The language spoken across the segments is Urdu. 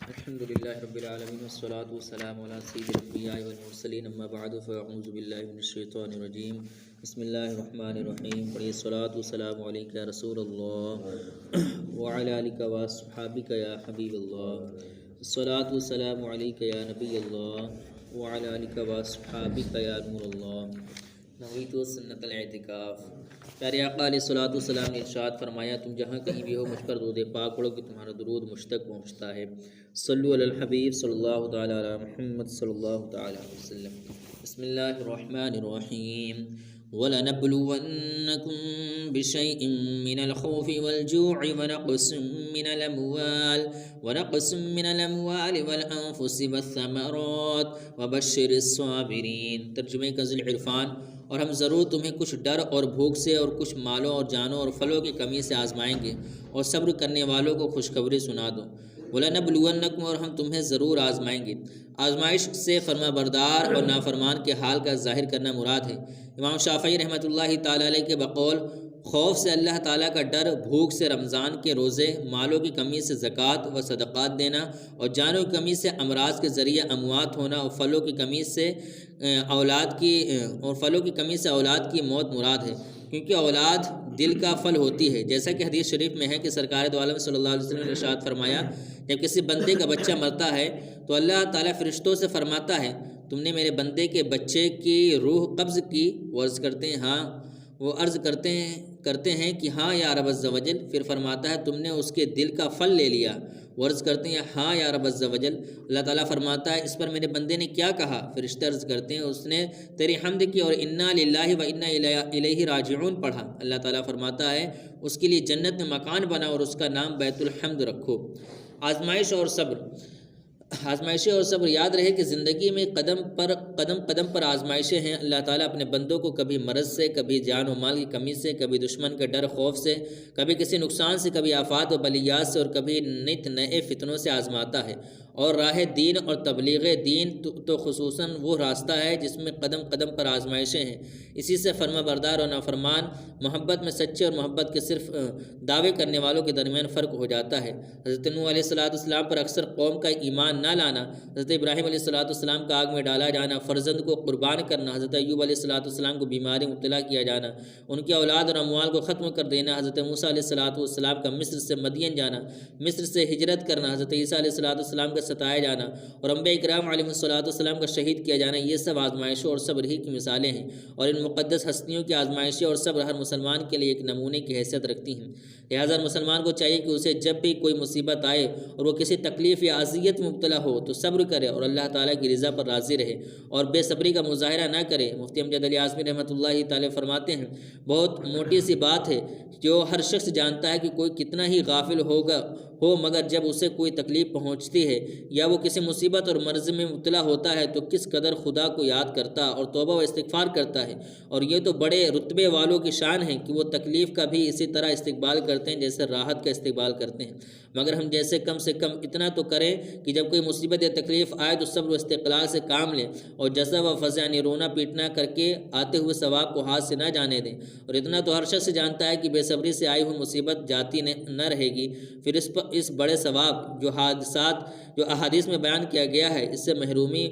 الحمد للہ رب العالمین والصلاة والسلام علی سید الانبیاء والمرسلین اما بعد فاعوذ باللہ من الشیطان الرجیم بسم اللہ الرحمن الرحیم پڑھیے الصلاة والسلام علیک یا رسول اللہ وعلی آلک واصحابک یا حبیب اللہ الصلاة والسلام علیک یا نبی اللہ وعلی آلک واصحابک یا نور اللہ نویت سنت الاعتکاف۔ پیارے آقا علیہ الصلوۃ والسلام نے ارشاد فرمایا، تم جہاں کہیں بھی ہو مجھ پر درود پاک پڑھو کہ تمہارا درود مجھ تک پہنچتا ہے۔ صلو علی الحبیب صلی اللہ تعالی علی محمد صلی اللہ تعالی علیہ وسلم۔ بسم اللہ الرحمن الرحیم۔ وَلَنَبْلُوَنَّكُمْ بِشَيْءٍ مِّنَ الْخَوْفِ وَالْجُوعِ وَنَقْصٍ مِّنَ الْأَمْوَالِ وَالْأَنفُسِ وَالثَّمَرَاتِ وَبَشِّرِ الصَّابِرِينَ۔ ترجمے کا ذی العرفان۔ اور ہم ضرور تمہیں کچھ ڈر اور بھوک سے اور کچھ مالوں اور جانوں اور پھلوں کی کمی سے آزمائیں گے، اور صبر کرنے والوں کو خوشخبری سنا دو۔ وَلَنَبْلُوَنَّكُمْ، اور ہم تمہیں ضرور آزمائیں گے۔ آزمائش سے فرما بردار اور نافرمان کے حال کا ظاہر کرنا مراد ہے۔ امام شافعی رحمۃ اللہ تعالیٰ علیہ کے بقول خوف سے اللہ تعالیٰ کا ڈر، بھوک سے رمضان کے روزے، مالوں کی کمی سے زکوٰۃ و صدقات دینا، اور جانوں کی کمی سے امراض کے ذریعے اموات ہونا، اور پھلوں کی کمی سے اولاد کی موت مراد ہے، کیونکہ اولاد دل کا پھل ہوتی ہے، جیسا کہ حدیث شریف میں ہے کہ سرکار دو عالم صلی اللہ علیہ وسلم نے ارشاد فرمایا، جب کسی بندے کا بچہ مرتا ہے تو اللہ تعالیٰ فرشتوں سے فرماتا ہے، تم نے میرے بندے کے بچے کی روح قبض کی؟ وہ عرض کرتے ہیں کہ ہاں یا رب عز و جل۔ پھر فرماتا ہے، تم نے اس کے دل کا پھل لے لیا؟ وہ عرض کرتے ہیں، ہاں یا رب عز و جل۔ اللہ تعالیٰ فرماتا ہے، اس پر میرے بندے نے کیا کہا؟ فرشتے عرض کرتے ہیں، اس نے تیری حمد کی اور انا للہ و انا الیہ راجعون پڑھا۔ اللہ تعالیٰ فرماتا ہے، اس کے لیے جنت میں مکان بنا اور اس کا نام بیت الحمد رکھو۔ آزمائشیں اور صبر۔ یاد رہے کہ زندگی میں قدم پر آزمائشیں ہیں۔ اللہ تعالیٰ اپنے بندوں کو کبھی مرض سے، کبھی جان و مال کی کمی سے، کبھی دشمن کے ڈر خوف سے، کبھی کسی نقصان سے، کبھی آفات و بلیات سے، اور کبھی نت نئے فتنوں سے آزماتا ہے۔ اور راہ دین اور تبلیغ دین تو خصوصاً وہ راستہ ہے جس میں قدم پر آزمائشیں ہیں۔ اسی سے فرما بردار اور نافرمان، محبت میں سچے اور محبت کے صرف دعوے کرنے والوں کے درمیان فرق ہو جاتا ہے۔ حضرت نوح علیہ السلام پر اکثر قوم کا ایمان نہ لانا، حضرت ابراہیم علیہ السلام کا آگ میں ڈالا جانا، فرزند کو قربان کرنا، حضرت ایوب علیہ السلام کو بیماری مبتلا کیا جانا، ان کی اولاد اور اموال کو ختم کر دینا، حضرت موسیٰ علیہ السلام کا مصر سے مدین جانا، مصر سے ہجرت کرنا، حضرت عیسیٰ علیہ السلام کا ستایا جانا، اور انبیاء کرام علیہ السلام کا شہید کیا جانا، یہ سب آزمائشوں اور صبر ہی کی مثالیں ہیں، اور ان مقدس ہستیوں کی آزمائشیں اور صبر ہر مسلمان کے لیے ایک نمونے کی حیثیت رکھتی ہیں۔ لہٰذا مسلمان کو چاہیے کہ اسے جب بھی کوئی مصیبت آئے اور وہ کسی تکلیف یا اذیت میں مبتلا ہو تو صبر کرے اور اللہ تعالیٰ کی رضا پر راضی رہے اور بے صبری کا مظاہرہ نہ کرے۔ مفتی امجد علی اعظمی رحمۃ اللہ تعالیٰ فرماتے ہیں، بہت موٹی سی بات ہے جو ہر شخص جانتا ہے کہ کوئی کتنا ہی غافل ہو مگر جب اسے کوئی تکلیف پہنچتی ہے یا وہ کسی مصیبت اور مرض میں مبتلا ہوتا ہے تو کس قدر خدا کو یاد کرتا اور توبہ و استغفار کرتا ہے۔ اور یہ تو بڑے رتبے والوں کی شان ہے کہ وہ تکلیف کا بھی اسی طرح استقبال کرتے ہیں جیسے راحت کا استقبال کرتے ہیں، مگر ہم جیسے کم سے کم اتنا تو کریں کہ جب کوئی مصیبت یا تکلیف آئے تو صبر و استقلال سے کام لیں اور جزا و فضا یعنی رونا پیٹنا کر کے آتے ہوئے ثواب کو ہاتھ سے نہ جانے دیں۔ اور اتنا تو ہر شخص جانتا ہے کہ بے صبری سے آئی ہوئی مصیبت جاتی نہ رہے گی، پھر اس بڑے ثواب جو احادیث میں بیان کیا گیا ہے، اس سے محرومی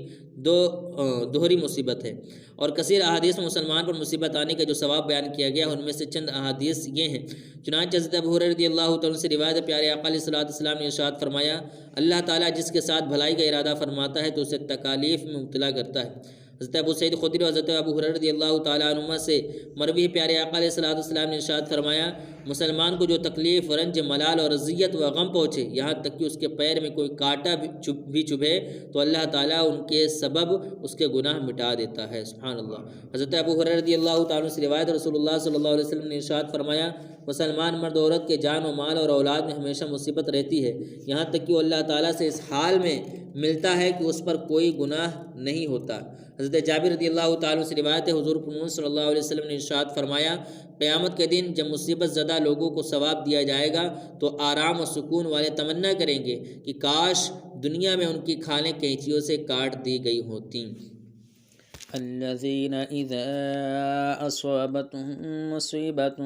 دوہری مصیبت ہے۔ اور کثیر احادیث میں مسلمان پر مصیبت آنے کا جو ثواب بیان کیا گیا ان میں سے چند احادیث یہ ہیں۔ چنانچہ حضرت ابو ہریرہ رضی اللہ تعالیٰ سے روایت ہے، پیارے آقا علیہ السلام نے ارشاد فرمایا، اللہ تعالیٰ جس کے ساتھ بھلائی کا ارادہ فرماتا ہے تو اسے تکالیف میں مبتلا کرتا ہے۔ حضرت ابو سعید خدری و حضرت ابو ہریرہ رضی اللہ تعالیٰ عنہما سے مروی پیارے آقا علیہ السلام نے ارشاد فرمایا، مسلمان کو جو تکلیف، رنج، ملال اور اذیت و غم پہنچے، یہاں تک کہ اس کے پیر میں کوئی کانٹا بھی چبھے تو اللہ تعالیٰ ان کے سبب اس کے گناہ مٹا دیتا ہے۔ سبحان اللہ۔ حضرت ابو ہریرہ رضی اللہ تعالیٰ سے روایت، رسول اللہ صلی اللہ علیہ وسلم نے ارشاد فرمایا، مسلمان مرد عورت کے جان و مال اور اولاد میں ہمیشہ مصیبت رہتی ہے، یہاں تک کہ وہ اللہ تعالیٰ سے اس حال میں ملتا ہے کہ اس پر کوئی گناہ نہیں ہوتا۔ حضرت جابر رضی اللہ تعالیٰ سے روایت ہے، حضور صلی اللہ علیہ وسلم نے ارشاد فرمایا، قیامت کے دن جب مصیبت زدہ لوگوں کو ثواب دیا جائے گا تو آرام و سکون والے تمنا کریں گے کہ کاش دنیا میں ان کی کھالیں کینچیوں سے کاٹ دی گئی ہوتیں۔ الذين إذا أصابتهم مصيبة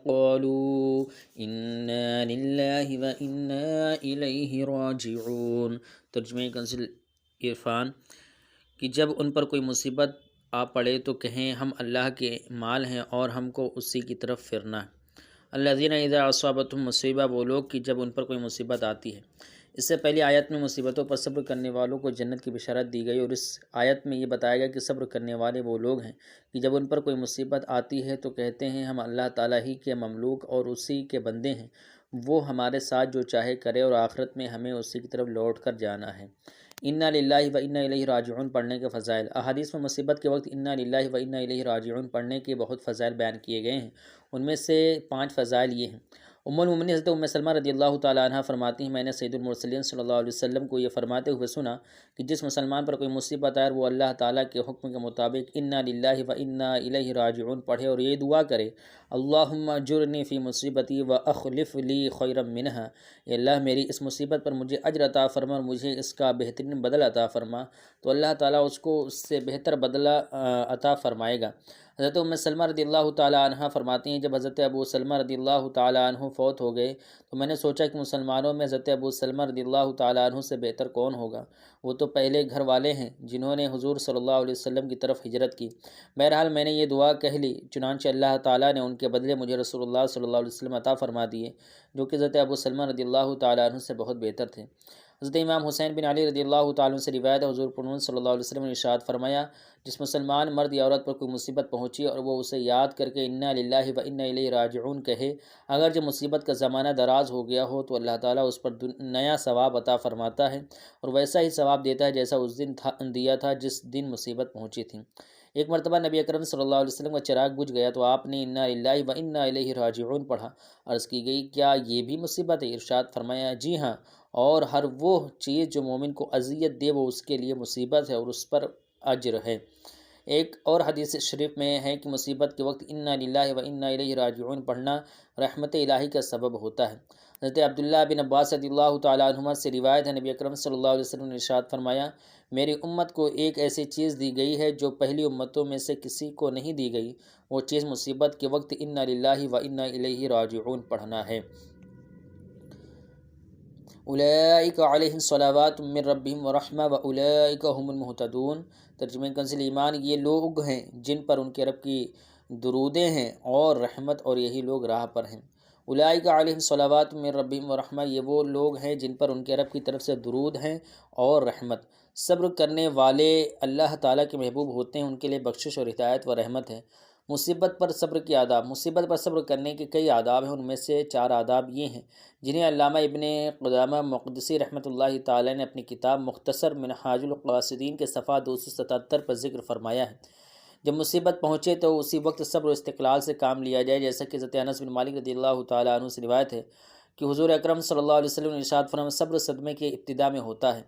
قالوا إنا لله وإنا إليه راجعون۔ ترجمہ کنزل عرفان کہ جب ان پر کوئی مصیبت آ پڑے تو کہیں ہم اللہ کے مال ہیں اور ہم کو اسی کی طرف پھرنا ہے۔ الذین اذا اصابتهم مصیبہ، وہ لوگ کہ جب ان پر کوئی مصیبت آتی ہے۔ اس سے پہلی آیت میں مصیبتوں پر صبر کرنے والوں کو جنت کی بشارت دی گئی، اور اس آیت میں یہ بتایا گیا کہ صبر کرنے والے وہ لوگ ہیں کہ جب ان پر کوئی مصیبت آتی ہے تو کہتے ہیں ہم اللہ تعالیٰ ہی کے مملوک اور اسی کے بندے ہیں، وہ ہمارے ساتھ جو چاہے کرے اور آخرت میں ہمیں اسی کی طرف لوٹ کر جانا ہے۔ انا للہ و انا الیہ راجعون پڑھنے کے فضائل۔ احادیث میں مصیبت کے وقت انا للہ و انا الیہ راجعون پڑھنے کے بہت فضائل بیان کیے گئے ہیں۔ ان میں سے 5 فضائل یہ ہیں۔ ام المؤمنین حضرت ام سلمہ رضی اللہ تعالیٰ عنہ فرماتی ہیں میں نے سید المرسلین صلی اللہ علیہ وسلم کو یہ فرماتے ہوئے سنا کہ جس مسلمان پر کوئی مصیبت آئے وہ اللہ تعالیٰ کے حکم کے مطابق انا للہ و انا الیہ راجعون پڑھے اور یہ دعا کرے اللہم اجرنی فی مصیبتی و اخلف لی خیرا منہا، اے اللہ میری اس مصیبت پر مجھے اجر عطا فرما اور مجھے اس کا بہترین بدلہ عطا فرما، تو اللہ تعالیٰ اس کو اس سے بہتر بدلہ عطا فرمائے گا۔ حضرت ام سلمہ رضی اللہ تعالیٰ عنہ فرماتی ہیں جب حضرت ابو سلمہ رضی اللہ تعالیٰ عنہ فوت ہو گئے تو میں نے سوچا کہ مسلمانوں میں حضرت ابو سلمہ رضی اللہ تعالیٰ عنہ سے بہتر کون ہوگا، وہ تو پہلے گھر والے ہیں جنہوں نے حضور صلی اللہ علیہ وسلم کی طرف ہجرت کی۔ بہرحال میں نے یہ دعا کہہ لی، چنانچہ اللہ تعالیٰ نے ان کے بدلے مجھے رسول اللہ صلی اللہ علیہ وسلم عطا فرما دیے، جو کہ حضرت ابو سلمہ رضی اللہ تعالیٰ عنہ سے بہت بہتر تھے۔ حضرت امام حسین بن علی رضی اللہ تعالیٰ عنہ سے روایت ہے حضور پرنور صلی اللہ علیہ وسلم نے ارشاد فرمایا جس مسلمان مرد یا عورت پر کوئی مصیبت پہنچی اور وہ اسے یاد کر کے انا للہ و انا الیہ راجعون کہے، اگر جب مصیبت کا زمانہ دراز ہو گیا ہو تو اللہ تعالیٰ اس پر نیا ثواب عطا فرماتا ہے اور ویسا ہی ثواب دیتا ہے جیسا اس دن دیا تھا جس دن مصیبت پہنچی تھی۔ ایک مرتبہ نبی اکرم صلی اللہ علیہ وسلم کا چراغ بجھ گیا تو آپ نے انا للہ و انا الیہ راجعون پڑھا۔ عرض کی گئی کیا یہ بھی مصیبت ہے؟ ارشاد فرمایا جی ہاں، اور ہر وہ چیز جو مومن کو اذیت دے وہ اس کے لیے مصیبت ہے اور اس پر اجر ہے۔ ایک اور حدیث شریف میں ہے کہ مصیبت کے وقت انا للہ و انا الیہ راجعون پڑھنا رحمت الہی کا سبب ہوتا ہے۔ حضرت عبداللہ بن عباس رضی اللہ تعالیٰ عنہما سے روایت ہے نبی اکرم صلی اللہ علیہ وسلم نے ارشاد فرمایا میری امت کو ایک ایسی چیز دی گئی ہے جو پہلی امتوں میں سے کسی کو نہیں دی گئی، وہ چیز مصیبت کے وقت انا للہ و انا الیہ راجعون پڑھنا ہے۔ اولئک علیہم صلوات من ربہم ورحمہ واولئک هم المہتدون۔ ترجمہ کنزل ایمان یہ لوگ ہیں جن پر ان کے رب کی درودیں ہیں اور رحمت، اور یہی لوگ راہ پر ہیں۔ اولئک علیہم صلوات من ربہم ورحمہ یہ وہ لوگ ہیں جن پر ان کے رب کی طرف سے درود ہیں اور رحمت۔ صبر کرنے والے اللہ تعالیٰ کے محبوب ہوتے ہیں، ان کے لیے بخشش اور ہدایت و رحمت ہے۔ مصیبت پر صبر کے آداب۔ مصیبت پر صبر کرنے کے کئی آداب ہیں، ان میں سے 4 آداب یہ ہیں جنہیں علامہ ابن قدامہ مقدسی رحمۃ اللہ تعالی نے اپنی کتاب مختصر منہاج القاصدین کے صفحہ 277 پر ذکر فرمایا ہے۔ جب مصیبت پہنچے تو اسی وقت صبر و استقلال سے کام لیا جائے، جیسا کہ حضرت انس بن مالک رضی اللہ تعالیٰ عنہ سے روایت ہے کہ حضور اکرم صلی اللہ علیہ وسلم نے ارشاد فرمایا صبر صدمے کے ابتدا میں ہوتا ہے۔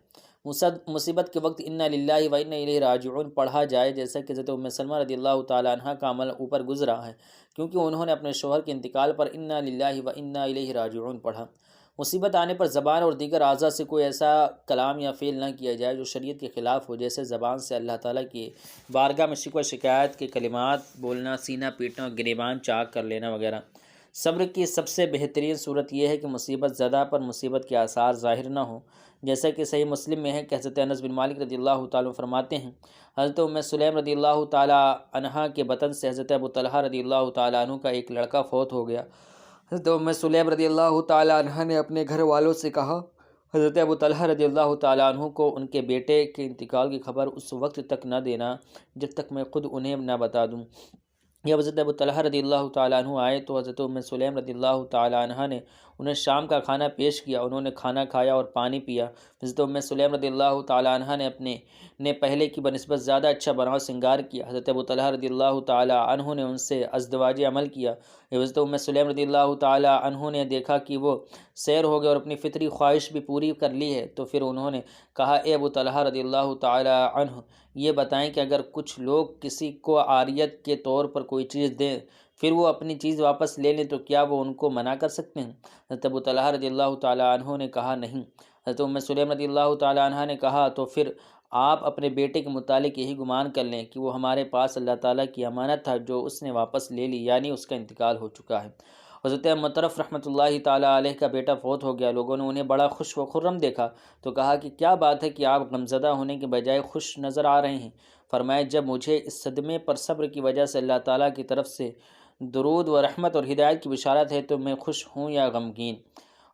مصیبت کے وقت انا للہ و انا الیہ راجعون پڑھا جائے، جیسا کہ حضرت ام سلمہ رضی اللہ تعالیٰ عنہ کا عمل اوپر گزرا ہے، کیونکہ انہوں نے اپنے شوہر کے انتقال پر انا للہ و انا الیہ راجعون پڑھا۔ مصیبت آنے پر زبان اور دیگر اعضاء سے کوئی ایسا کلام یا فعل نہ کیا جائے جو شریعت کے خلاف ہو، جیسے زبان سے اللہ تعالیٰ کی بارگاہ میں شکوہ شکایت کے کلمات بولنا، سینہ پیٹنا اور گریبان چاک کر لینا وغیرہ۔ صبر کی سب سے بہترین صورت یہ ہے کہ مصیبت زدہ پر مصیبت کے آثار ظاہر نہ ہوں، جیسا کہ صحیح مسلم میں ہے کہ حضرت انس بن مالک رضی اللہ تعالیٰ فرماتے ہیں حضرت ام سلیم رضی اللہ تعالیٰ عنہ کے بطن سے حضرت ابو طلحہ رضی اللہ تعالیٰ عنہ کا ایک لڑکا فوت ہو گیا۔ حضرت ام سلیم رضی اللہ تعالیٰ عنہ نے اپنے گھر والوں سے کہا حضرت ابو طلحہ رضی اللہ تعالیٰ عنہ کو ان کے بیٹے کے انتقال کی خبر اس وقت تک نہ دینا جب تک میں خود انہیں نہ بتا دوں۔ جب حضرت ابو طلحہ رضی اللہ تعالیٰ عنہ آئے تو حضرت ام سلیم رضی اللہ تعالیٰ عنہ نے انہیں شام کا کھانا پیش کیا، انہوں نے کھانا کھایا اور پانی پیا۔ حضرت ام سلیم رضی اللہ تعالیٰ عنہ نے پہلے کی بنسبت زیادہ اچھا بناؤ سنگار کیا۔ حضرت ابو طلحہ رضی اللہ تعالیٰ عنہ نے ان سے ازدواجی عمل کیا۔ جب حضرت ام سلیم رضی اللہ تعالیٰ عنہ نے دیکھا کہ وہ سیر ہو گئے اور اپنی فطری خواہش بھی پوری کر لی ہے تو پھر انہوں نے کہا اے ابو طلحہ رضی اللہ تعالیٰ عنہ یہ بتائیں کہ اگر کچھ لوگ کسی کو عاریت کے طور پر کوئی چیز دیں پھر وہ اپنی چیز واپس لے لیں تو کیا وہ ان کو منع کر سکتے ہیں؟ حضرت ابو طلحہ رضی اللہ تعالیٰ عنہ نے کہا نہیں۔ حضرت ام سلیم رضی اللہ تعالی عنہ نے کہا تو پھر آپ اپنے بیٹے کے متعلق یہی گمان کر لیں کہ وہ ہمارے پاس اللہ تعالیٰ کی امانت تھا جو اس نے واپس لے لی، یعنی اس کا انتقال ہو چکا ہے۔ حضرت مطرف رحمۃ اللہ تعالیٰ علیہ کا بیٹا فوت ہو گیا۔ لوگوں نے انہیں بڑا خوش و خرم دیکھا تو کہا کہ کیا بات ہے کہ آپ غمزدہ ہونے کے بجائے خوش نظر آ رہے ہیں؟ فرمایا جب مجھے اس صدمے پر صبر کی وجہ سے اللہ تعالیٰ کی طرف سے درود و رحمت اور ہدایت کی بشارت ہے تو میں خوش ہوں یا غمگین؟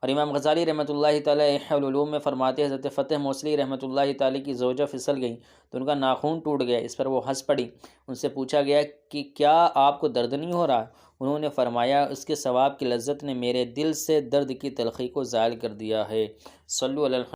اور امام غزالی رحمۃ اللہ تعالیٰ احیاء العلوم میں فرماتے ہیں حضرت فتح موصلی رحمۃ اللہ تعالیٰ کی زوجہ پھسل گئیں تو ان کا ناخون ٹوٹ گیا، اس پر وہ ہنس پڑی۔ ان سے پوچھا گیا کہ کیا آپ کو درد نہیں ہو رہا؟ انہوں نے فرمایا اس کے ثواب کی لذت نے میرے دل سے درد کی تلخی کو زائل کر دیا ہے۔ صلو علی